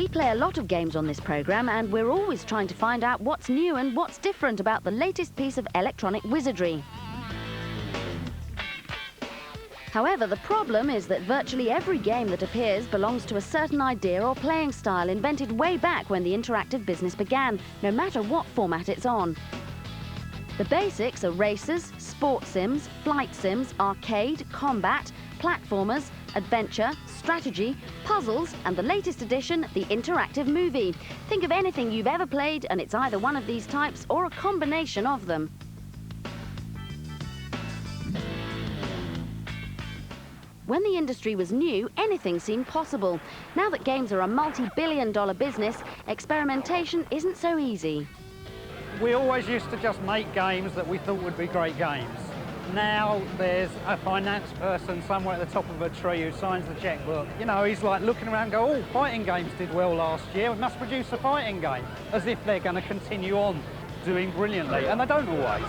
We play a lot of games on this programme, and we're always trying to find out what's new and what's different about the latest piece of electronic wizardry. However, the problem is that virtually every game that appears belongs to a certain idea or playing style invented way back when the interactive business began, no matter what format it's on. The basics are racers, sports sims, flight sims, arcade, combat, platformers, adventure, strategy, puzzles, and the latest addition, the interactive movie. Think of anything you've ever played, and it's either one of these types or a combination of them. When the industry was new, anything seemed possible. Now that games are a multi-billion-dollar business, experimentation isn't so easy. We always used to just make games that we thought would be great games. Now there's a finance person somewhere at the top of a tree who signs the checkbook. You know, he's like looking around and go, oh, fighting games did well last year, we must produce a fighting game, as if they're going to continue on doing brilliantly, and they don't always.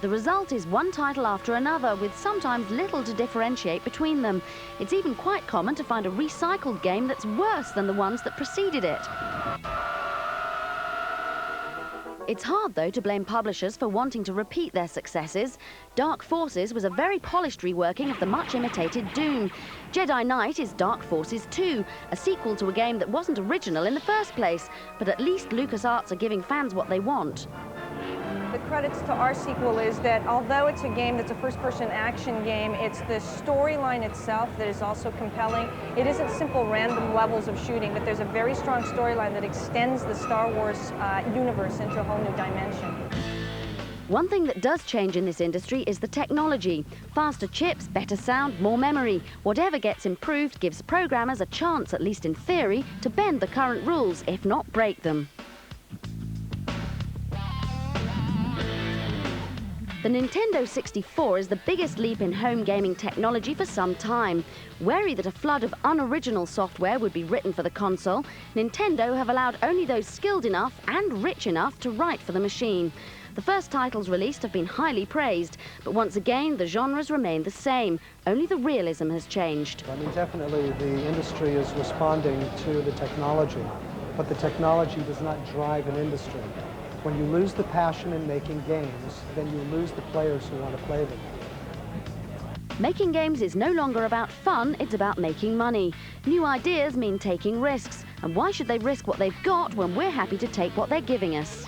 The result is one title after another, with sometimes little to differentiate between them. It's even quite common to find a recycled game that's worse than the ones that preceded it. It's hard, though, to blame publishers for wanting to repeat their successes. Dark Forces was a very polished reworking of the much-imitated Doom. Jedi Knight is Dark Forces 2, a sequel to a game that wasn't original in the first place, but at least LucasArts are giving fans what they want. The credits to our sequel is that although it's a game that's a first-person action game, it's the storyline itself that is also compelling. It isn't simple random levels of shooting, but there's a very strong storyline that extends the Star Wars universe into a whole new dimension. One thing that does change in this industry is the technology. Faster chips, better sound, more memory. Whatever gets improved gives programmers a chance, at least in theory, to bend the current rules, if not break them. The Nintendo 64 is the biggest leap in home gaming technology for some time. Wary that a flood of unoriginal software would be written for the console, Nintendo have allowed only those skilled enough and rich enough to write for the machine. The first titles released have been highly praised, but once again the genres remain the same, only the realism has changed. I mean, definitely the industry is responding to the technology, but the technology does not drive an industry. When you lose the passion in making games, then you lose the players who want to play them. Making games is no longer about fun, it's about making money. New ideas mean taking risks. And why should they risk what they've got when we're happy to take what they're giving us?